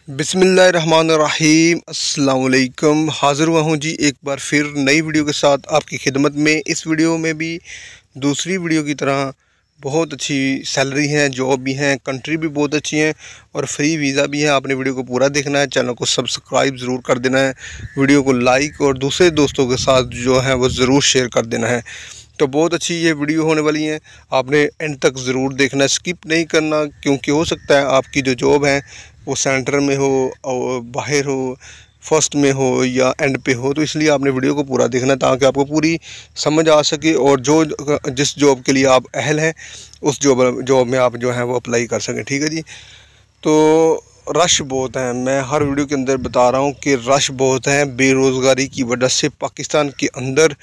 बिस्मिल्लाहिर्रहमानिर्रहीम अस्सलाम वालेकुम। हाज़िर हुआ हूँ जी एक बार फिर नई वीडियो के साथ आपकी खिदमत में। इस वीडियो में भी दूसरी वीडियो की तरह बहुत अच्छी सैलरी है, जॉब भी हैं, कंट्री भी बहुत अच्छी हैं और फ्री वीज़ा भी है। आपने वीडियो को पूरा देखना है, चैनल को सब्सक्राइब ज़रूर कर देना है, वीडियो को लाइक और दूसरे दोस्तों के साथ जो है वो ज़रूर शेयर कर देना है। तो बहुत अच्छी ये वीडियो होने वाली है, आपने एंड तक ज़रूर देखना, स्किप नहीं करना, क्योंकि हो सकता है आपकी जो जॉब है वो सेंटर में हो और बाहर हो, फर्स्ट में हो या एंड पे हो। तो इसलिए आपने वीडियो को पूरा देखना ताकि आपको पूरी समझ आ सके और जिस जॉब के लिए आप अहल हैं उस जॉब में आप जो है वो अप्लाई कर सकें। ठीक है जी। तो रश बहुत है, मैं हर वीडियो के अंदर बता रहा हूँ कि रश बहुत है। बेरोज़गारी की वजह से पाकिस्तान के अंदर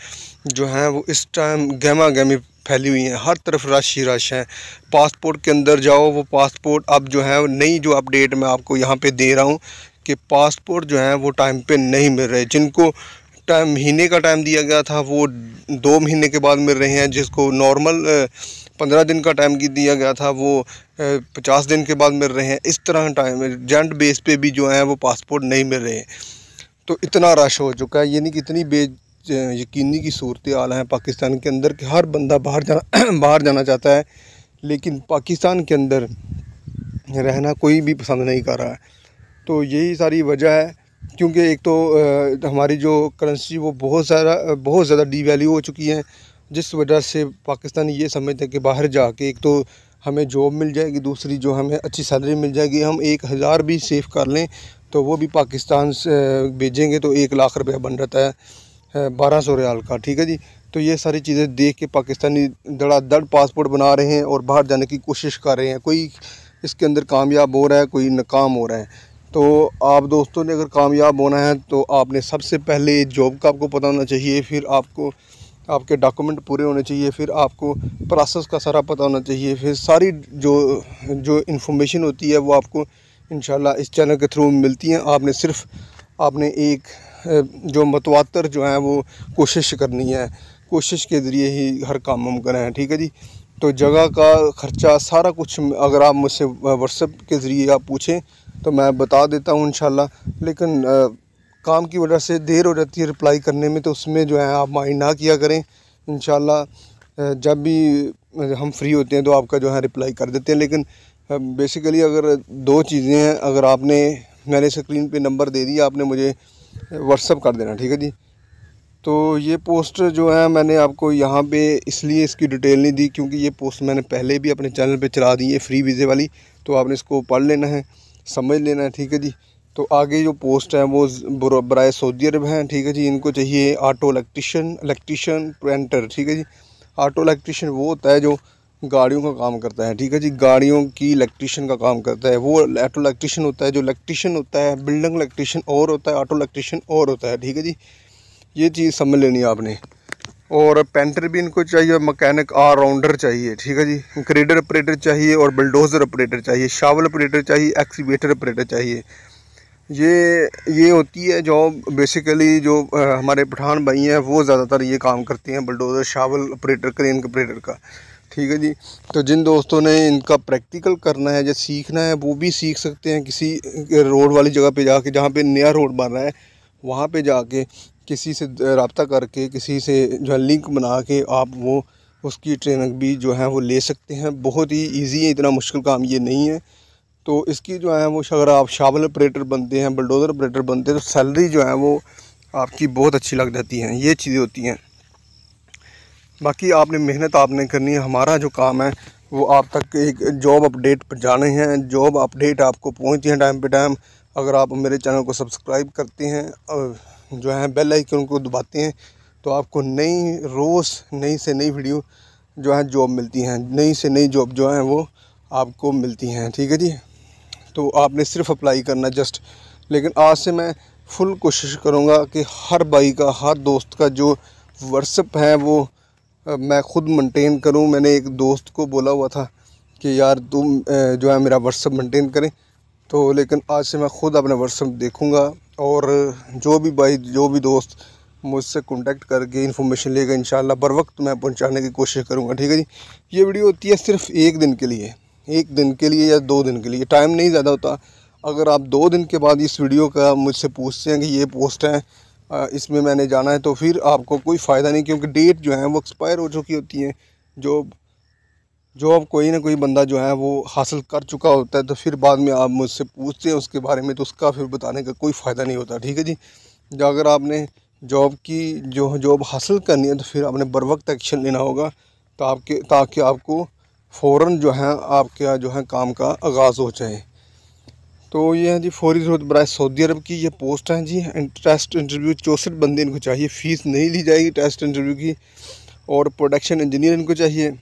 जो है वो इस टाइम गहमा गहमी फैली हुई है, हर तरफ रश ही रश है। पासपोर्ट के अंदर जाओ, वो पासपोर्ट अब जो है नई जो अपडेट मैं आपको यहाँ पे दे रहा हूँ कि पासपोर्ट जो है वो टाइम पे नहीं मिल रहे। जिनको महीने का टाइम दिया गया था वो 2 महीने के बाद मिल रहे हैं। जिसको नॉर्मल 15 दिन का टाइम दिया गया था वो 50 दिन के बाद मिल रहे हैं। इस तरह टाइम एजेंट बेस पे भी जो है वो पासपोर्ट नहीं मिल रहे हैं। तो इतना रश हो चुका है, यानी कि इतनी यकीनी की सूरत हाल है पाकिस्तान के अंदर कि हर बंदा बाहर जाना चाहता है, लेकिन पाकिस्तान के अंदर रहना कोई भी पसंद नहीं कर रहा है। तो यही सारी वजह है, क्योंकि एक तो हमारी जो करेंसी वो बहुत ज़्यादा डीवैल्यू हो चुकी है, जिस वजह से पाकिस्तान ये समझते हैं कि बाहर जाके एक तो हमें जॉब मिल जाएगी, दूसरी जो हमें अच्छी सैलरी मिल जाएगी। हम 1000 भी सेव कर लें तो वो भी पाकिस्तान से भेजेंगे तो 1 लाख रुपया बन जाता है 1200 रियाल का। ठीक है जी। तो ये सारी चीज़ें देख के पाकिस्तानी धड़ाधड़ पासपोर्ट बना रहे हैं और बाहर जाने की कोशिश कर रहे हैं। कोई इसके अंदर कामयाब हो रहा है, कोई नाकाम हो रहा है। तो आप दोस्तों ने अगर कामयाब होना है तो आपने सबसे पहले जॉब का आपको पता होना चाहिए, फिर आपको आपके डॉक्यूमेंट पूरे होने चाहिए, फिर आपको प्रोसेस का सारा पता होना चाहिए, फिर सारी जो इन्फॉर्मेशन होती है वो आपको इंशाल्लाह इस चैनल के थ्रू मिलती हैं। आपने एक जो मतवातर जो है वो कोशिश करनी है, कोशिश के ज़रिए ही हर काम मुमकिन है। ठीक है जी। तो जगह का ख़र्चा सारा कुछ अगर आप मुझसे व्हाट्सएप के ज़रिए आप पूछें तो मैं बता देता हूँ इंशाल्लाह। लेकिन काम की वजह से देर हो जाती है रिप्लाई करने में, तो उसमें जो है आप माइंड ना किया करें। इंशाल्लाह जब भी हम फ्री होते हैं तो आपका जो है रिप्लाई कर देते हैं। लेकिन बेसिकली अगर 2 चीज़ें हैं, अगर मैंने स्क्रीन पे नंबर दे दिया, आपने मुझे व्हाट्सअप कर देना। ठीक है जी। तो ये पोस्ट जो है मैंने आपको यहाँ पे इसलिए इसकी डिटेल नहीं दी क्योंकि ये पोस्ट मैंने पहले भी अपने चैनल पे चला दी है फ्री वीज़े वाली, तो आपने इसको पढ़ लेना है, समझ लेना है। ठीक है जी। तो आगे जो पोस्ट है वो बराए सऊदी अरब हैं। ठीक है जी। इनको चाहिए ऑटो इलेक्ट्रीशियन पेंटर। ठीक है जी। ऑटो इलेक्ट्रीशियन वो होता है जो गाड़ियों का काम करता है। ठीक है जी। गाड़ियों की इलेक्ट्रीशियन का काम करता है वो ऑटो इलेक्ट्रीशियन होता है। जो इलेक्ट्रीशियन होता है बिल्डिंग इलेक्ट्रीशियन और होता है, ऑटो इलेक्ट्रीशियन और होता है। ठीक है जी। ये चीज़ समझ लेनी है आपने। और पेंटर भी इनको चाहिए, मैकेनिक ऑलराउंडर चाहिए। ठीक है जी। ग्रेडर ऑपरेटर चाहिए और बुलडोज़र ऑपरेटर चाहिए, शावल ऑपरेटर चाहिए, एक्सीवेटर ऑपरेटर चाहिए। ये होती है जॉब बेसिकली जो हमारे पठान भाई हैं वो ज़्यादातर ये काम करते हैं, bulldozer, shovel operator, crane operator का। ठीक है जी। तो जिन दोस्तों ने इनका प्रैक्टिकल करना है या सीखना है वो भी सीख सकते हैं किसी रोड वाली जगह पे जाके, जहाँ पे नया रोड बन रहा है वहाँ पे जाके किसी से रब्ता करके, किसी से जो है लिंक बना के आप वो उसकी ट्रेनिंग भी जो है वो ले सकते हैं। बहुत ही ईजी है, इतना मुश्किल काम ये नहीं है। तो इसकी जो है वो अगर आप शावल ऑपरेटर बनते हैं, बुलडोज़र ऑपरेटर बनते हैं तो सैलरी जो है वो आपकी बहुत अच्छी लग जाती है। ये चीज़ें होती हैं। बाकी आपने मेहनत आपने करनी है। हमारा जो काम है वो आप तक एक जॉब अपडेट पहुँचाने हैं। जॉब अपडेट आपको पहुँचती है टाइम पे टाइम अगर आप मेरे चैनल को सब्सक्राइब करते हैं और जो है बेल आइकन को दबाते हैं तो आपको रोज़ नई से नई वीडियो जो है जॉब मिलती हैं, नई से नई जॉब जो है वो आपको मिलती हैं। ठीक है जी। तो आपने सिर्फ अप्लाई करना जस्ट। लेकिन आज से मैं फुल कोशिश करूँगा कि हर भाई का, हर दोस्त का जो व्हाट्सएप है वो मैं ख़ुद मेंटेन करूँ। मैंने एक दोस्त को बोला हुआ था कि यार तुम जो है मेरा व्हाट्सएप मेंटेन करें, तो लेकिन आज से मैं ख़ुद अपना व्हाट्सएप देखूँगा और जो भी भाई, जो भी दोस्त मुझसे कांटेक्ट करके इन्फॉर्मेशन लेगा इंशाल्लाह बर वक्त मैं पहुंचाने की कोशिश करूंगा। ठीक है जी। ये वीडियो होती है सिर्फ 1 दिन के लिए, 1 दिन के लिए या 2 दिन के लिए, टाइम नहीं ज़्यादा होता। अगर आप 2 दिन के बाद इस वीडियो का मुझसे पूछते हैं कि ये पोस्ट है, इसमें मैंने जाना है, तो फिर आपको कोई फ़ायदा नहीं, क्योंकि डेट जो है वो एक्सपायर हो चुकी होती है। जॉब कोई ना कोई बंदा जो है वो हासिल कर चुका होता है, तो फिर बाद में आप मुझसे पूछते हैं उसके बारे में, तो उसका फिर बताने का कोई फ़ायदा नहीं होता। ठीक है जी। अगर आपने जॉब हासिल करनी है तो फिर आपने बर वक्त एक्शन लेना होगा, ताकि आपको फ़ौरन जो है आपके जो है काम का आगाज़ हो जाए। तो ये है जी फौरी ज़रूरत बराए सऊदी अरब की ये पोस्ट है जी। टेस्ट इंटरव्यू 64 बंदे इनको चाहिए, फ़ीस नहीं ली जाएगी टेस्ट इंटरव्यू की। और प्रोडक्शन इंजीनियर इनको चाहिए,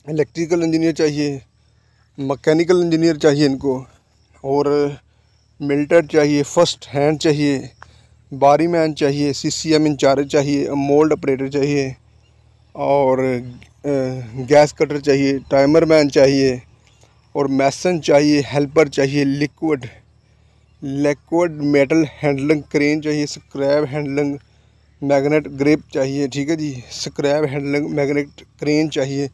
इलेक्ट्रिकल इंजीनियर चाहिए, मैकेनिकल इंजीनियर चाहिए इनको, और मिल्टर चाहिए, फर्स्ट हैंड चाहिए, बारी मैन चाहिए, CCM इंचार्ज चाहिए, मोल्ड ऑपरेटर चाहिए, और गैस कटर चाहिए, टाइमर मैन चाहिए, और मैसन चाहिए, हेल्पर चाहिए, लिक्विड मेटल हैंडलिंग क्रेन चाहिए, स्क्रैप हैंडलिंग मैग्नेट ग्रिप चाहिए। ठीक है जी, स्क्रैप हैंडलिंग मैग्नेट क्रेन चाहिए।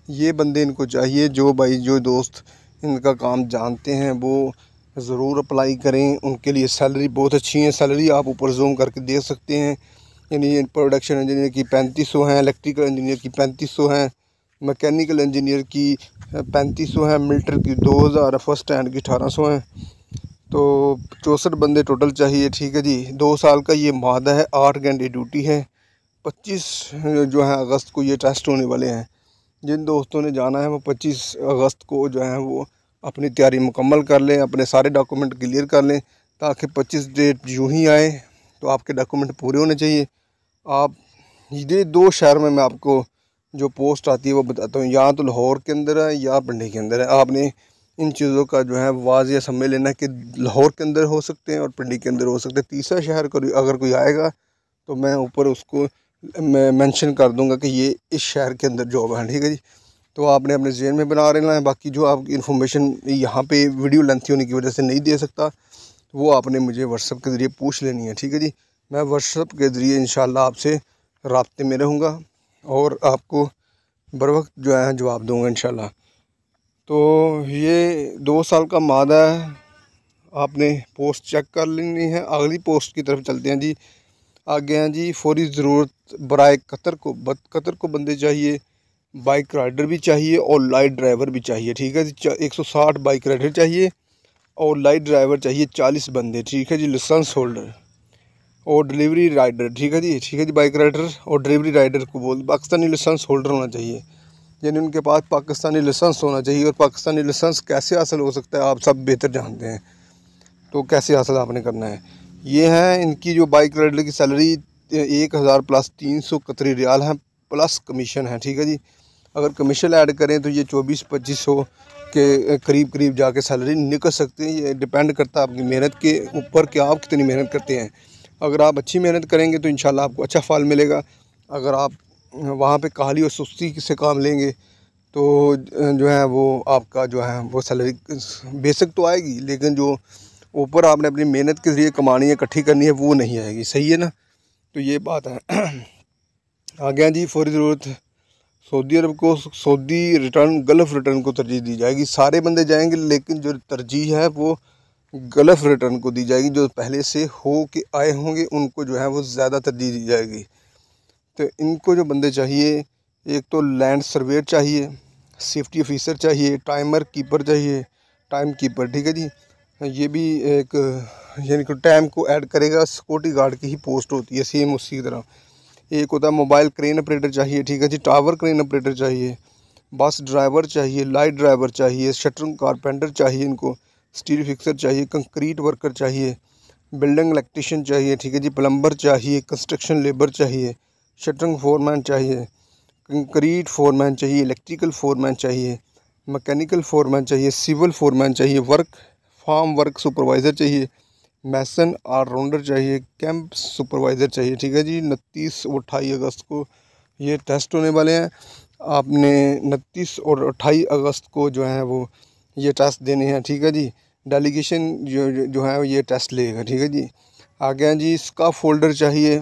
ये बंदे इनको चाहिए। जो दोस्त इनका काम जानते हैं वो ज़रूर अप्लाई करें, उनके लिए सैलरी बहुत अच्छी है। सैलरी आप ऊपर जूम करके देख सकते हैं। यानी प्रोडक्शन इंजीनियर की 3500 हैं, इलेक्ट्रिकल इंजीनियर की 3500 हैं, मैकेनिकल इंजीनियर की 3500 हैं, मिल्टर की 2000, फर्स्ट हैंड की 1800 हैं। तो 64 बंदे टोटल चाहिए। ठीक है जी। 2 साल का ये मादा है, 8 घंटे ड्यूटी है। 25 जो है अगस्त को ये टेस्ट होने वाले हैं। जिन दोस्तों ने जाना है वो 25 अगस्त को जो है वो अपनी तैयारी मुकम्मल कर लें, अपने सारे डॉक्यूमेंट क्लियर कर लें, ताकि 25 डेट यूँ ही आए तो आपके डॉक्यूमेंट पूरे होने चाहिए। आप ये 2 शहर में मैं आपको जो पोस्ट आती है वो बताता हूँ, या तो लाहौर के अंदर है या पिंडी के अंदर है। आपने इन चीज़ों का जो है वाज़िया समझ लेना कि लाहौर के अंदर हो सकते हैं और पिंडी के अंदर हो सकते हैं। तीसरा शहर अगर कोई आएगा तो मैं ऊपर उसको मैं मेंशन कर दूंगा कि ये इस शहर के अंदर जॉब है। ठीक है जी। तो आपने अपने ज़हन में बना लेना है। बाकी जो आपकी इन्फॉर्मेशन यहाँ पे वीडियो लेंथी होने की वजह से नहीं दे सकता, वो आपने मुझे व्हाट्सएप के ज़रिए पूछ लेनी है। ठीक है जी। मैं व्हाट्सएप के ज़रिए इंशाल्लाह आपसे राब्ते में रहूँगा और आपको बर वक्त जो है जवाब दूँगा इंशाल्लाह। तो ये 2 साल का मादा है, आपने पोस्ट चेक कर लेनी है। अगली पोस्ट की तरफ चलते हैं जी। आगे हैं जी फौरी ज़रूरत बराए कतर को बंदे चाहिए, बाइक राइडर भी चाहिए और लाइट ड्राइवर भी चाहिए। ठीक है जी। 160 बाइक राइडर चाहिए और लाइट ड्राइवर चाहिए 40 बंदे। ठीक है जी। लाइसेंस होल्डर और डिलीवरी राइडर। ठीक है जी। ठीक है जी। बाइक राइडर और डिलीवरी राइडर को बोल पाकिस्तानी लाइसेंस होल्डर होना चाहिए, यानी उनके पास पाकिस्तानी लाइसेंस होना चाहिए। और पाकिस्तानी लाइसेंस कैसे हासिल हो सकता है आप सब बेहतर जानते हैं, तो कैसे हासिल आपने करना है। ये है इनकी जो बाइक राइडर की सैलरी 1000 प्लस 300 कतरी रियाल है, प्लस कमीशन है। ठीक है जी। अगर कमीशन ऐड करें तो ये 2400-2500 के करीब जाके सैलरी निकल सकती है। ये डिपेंड करता है आपकी मेहनत के ऊपर कि आप कितनी मेहनत करते हैं। अगर आप अच्छी मेहनत करेंगे तो इंशाल्लाह आपको अच्छा फल मिलेगा। अगर आप वहाँ पे काहली और सुस्ती से काम लेंगे तो जो है वो आपका जो है वो सैलरी बेसिक तो आएगी, लेकिन जो ऊपर आपने अपनी मेहनत के ज़रिए कमानी है, इकट्ठी करनी है, वो नहीं आएगी। सही है ना। तो ये बात है। आ गया जी फौरी ज़रूरत सऊदी अरब को। सऊदी रिटर्न गल्फ़ रिटर्न को तरजीह दी जाएगी। सारे बंदे जाएंगे, लेकिन जो तरजीह है वो गल्फ़ रिटर्न को दी जाएगी। जो पहले से हो के आए होंगे उनको जो है वो ज़्यादा तरजीह दी जाएगी। तो इनको जो बंदे चाहिए, एक तो लैंड सर्वेयर चाहिए, सेफ्टी ऑफिसर चाहिए, टाइमर कीपर चाहिए, टाइम कीपर। ठीक है जी। ये भी एक यानी कि टाइम को ऐड करेगा, सिक्योरिटी गार्ड की ही पोस्ट होती है सेम उसी की तरह। एक होता है मोबाइल क्रेन ऑपरेटर चाहिए। ठीक है जी। टावर क्रेन ऑपरेटर चाहिए, बस ड्राइवर चाहिए, लाइट ड्राइवर चाहिए, शटरिंग कारपेंटर चाहिए, इनको स्टील फिक्सर चाहिए, कंक्रीट वर्कर चाहिए, बिल्डिंग इलेक्ट्रीशियन चाहिए। ठीक है जी। प्लम्बर चाहिए, कंस्ट्रक्शन लेबर चाहिए, शटरिंग फोरमैन चाहिए, कंक्रीट फोरमैन चाहिए, इलेक्ट्रिकल फोरमैन चाहिए, मैकेनिकल फोरमैन चाहिए, सिविल फोरमैन चाहिए, फार्म वर्क सुपरवाइज़र चाहिए, मैसन ऑलराउंडर चाहिए, कैंप सुपरवाइज़र चाहिए। ठीक है जी। 29 और 28 अगस्त को ये टेस्ट होने वाले हैं। आपने 29 और 28 अगस्त को जो है वो ये टेस्ट देने हैं। ठीक है जी। डेलीगेशन जो है ये टेस्ट लेगा। ठीक है जी। आ गया जी इसका फोल्डर चाहिए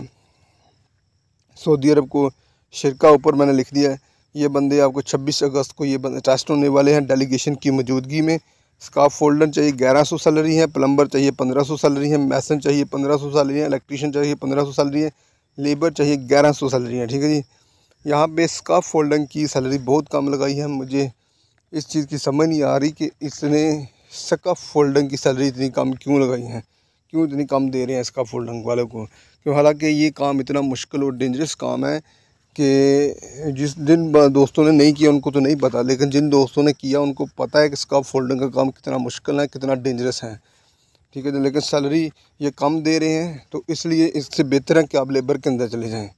सऊदी अरब को। शिरका ऊपर मैंने लिख दिया है। ये बंदे आपको 26 अगस्त को ये बंदे टेस्ट होने वाले हैं डेलीगेशन की मौजूदगी में। स्काफ फोल्डर चाहिए 1100 सैलरी है, प्लम्बर चाहिए 1500 सैलरी है, मैसन चाहिए 1500 सैलरी है, इलेक्ट्रीशियन चाहिए 1500 सैलरी है, लेबर चाहिए 1100 सैलरी है। ठीक है जी। यहाँ पे स्काफ फोल्डर की सैलरी बहुत कम लगाई है। मुझे इस चीज़ की समझ नहीं आ रही कि इसने स्काफ फोल्डर की सैलरी इतनी कम क्यों लगाई है, क्यों इतनी कम दे रहे हैं स्काफ फोल्डर वालों को। क्यों, हालांकि ये काम इतना मुश्किल और डेंजरस काम है कि जिन दोस्तों ने नहीं किया उनको तो नहीं पता, लेकिन जिन दोस्तों ने किया उनको पता है कि स्काफ फोल्डर का काम कितना मुश्किल है, कितना डेंजरस है। ठीक है, लेकिन सैलरी ये कम दे रहे हैं, तो इसलिए इससे बेहतर है कि आप लेबर के अंदर चले जाएं।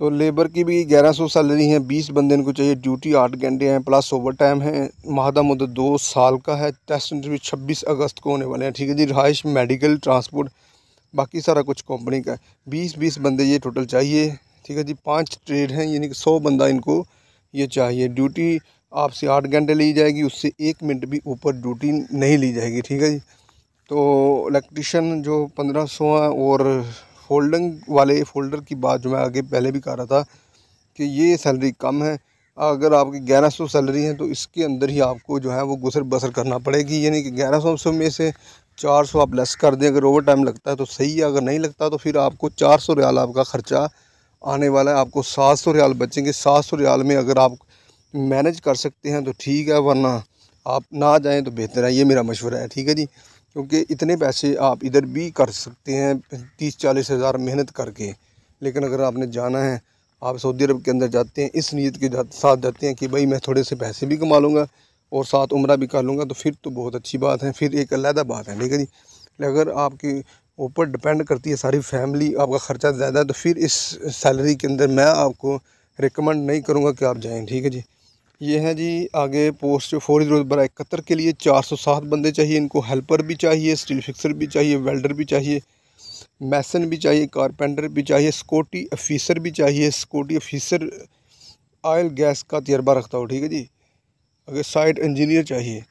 तो लेबर की भी 1100 सैलरी है, 20 बंदे इनको चाहिए, ड्यूटी 8 घंटे हैं, प्लस ओवर टाइम है, माहदा मुद्दत 2 साल का है, टेस्ट इंटरव्यू 26 अगस्त को होने वाले हैं। ठीक है जी। रिहाइश, मेडिकल, ट्रांसपोर्ट, बाकी सारा कुछ कंपनी का है। 20 बंदे ये टोटल चाहिए। ठीक है जी। 5 ट्रेड हैं, यानी कि 100 बंदा इनको ये चाहिए। ड्यूटी आपसे 8 घंटे ली जाएगी, उससे 1 मिनट भी ऊपर ड्यूटी नहीं ली जाएगी। ठीक है जी। तो इलेक्ट्रीशियन जो 1500 है, और फोल्डर की बात जो मैं आगे पहले भी कह रहा था कि ये सैलरी कम है। अगर आपकी 1100 सैलरी है तो इसके अंदर ही आपको जो है वो गुजर बसर करना पड़ेगी, यानी कि 1100 में से 400 आप लेस कर दें। अगर ओवर टाइम लगता है तो सही है, अगर नहीं लगता तो फिर आपको 400 रियाल आपका ख़र्चा आने वाला है, आपको 700 रियाल बचेंगे। 700 रियाल में अगर आप मैनेज कर सकते हैं तो ठीक है, वरना आप ना जाएँ तो बेहतर है, ये मेरा मशवरा है। ठीक है जी। क्योंकि इतने पैसे आप इधर भी कर सकते हैं 30-40 हज़ार मेहनत करके, लेकिन अगर आपने जाना है, आप सऊदी अरब के अंदर जाते हैं इस नीयत के साथ जाते हैं कि भाई मैं थोड़े से पैसे भी कमा लूँगा और साथ उम्रा भी कर लूँगा, तो फिर तो बहुत अच्छी बात है, फिर एक अलग बात है। ठीक है जी। अगर आपके ऊपर डिपेंड करती है सारी फैमिली, आपका ख़र्चा ज़्यादा है, तो फिर इस सैलरी के अंदर मैं आपको रिकमेंड नहीं करूँगा कि आप जाएँ। ठीक है जी। ये है जी आगे पोस्ट जो फौरी ज़रूरत बरा कतर के लिए 407 बंदे चाहिए। इनको हेल्पर भी चाहिए, स्टील फिक्सर भी चाहिए, वेल्डर भी चाहिए, मैसन भी चाहिए, कारपेंटर भी चाहिए, सिक्योरिटी ऑफिसर भी चाहिए। सिक्योरिटी ऑफिसर ऑयल गैस का तजर्बा रखता हो। ठीक है जी। अगर साइट इंजीनियर चाहिए,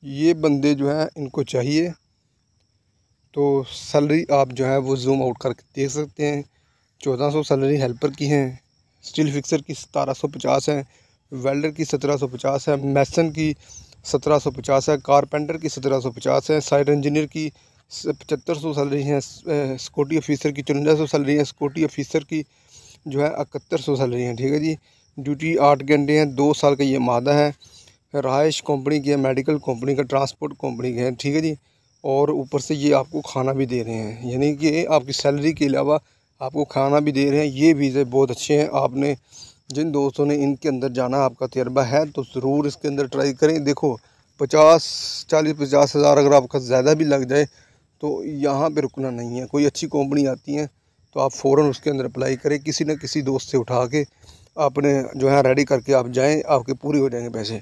ये बंदे जो हैं इनको चाहिए। तो सैलरी आप जो है वो जूम आउट करके देख सकते हैं। 1400 सैलरी हेल्पर की हैं, स्टील फिक्सर की 1750 है, वेल्डर की 1750 है, मैसन की 1750 है, कारपेंटर की 1750 है, साइट इंजीनियर की 7500 सैलरी है, सिक्योरिटी ऑफिसर की 5400 सैलरी है, सिक्योरिटी ऑफिसर की जो है 7100 सैलरी है। ठीक है जी। ड्यूटी 8 घंटे हैं, 2 साल का ये मादा है। रहाइश कंपनी की है, मेडिकल कंपनी का, ट्रांसपोर्ट कंपनी का है। ठीक है जी। और ऊपर से ये आपको खाना भी दे रहे हैं, यानी कि आपकी सैलरी के अलावा आपको खाना भी दे रहे हैं। ये वीज़े बहुत अच्छे हैं। आपने जिन दोस्तों ने इनके अंदर जाना, आपका तजर्बा है, तो ज़रूर इसके अंदर ट्राई करें। देखो 50 हज़ार अगर आपका ज़्यादा भी लग जाए तो यहाँ पे रुकना नहीं है। कोई अच्छी कंपनी आती है तो आप फ़ौरन उसके अंदर अप्लाई करें, किसी न किसी दोस्त से उठा के आपने जो है रेडी करके आप जाएँ, आपके पूरे हो जाएंगे पैसे।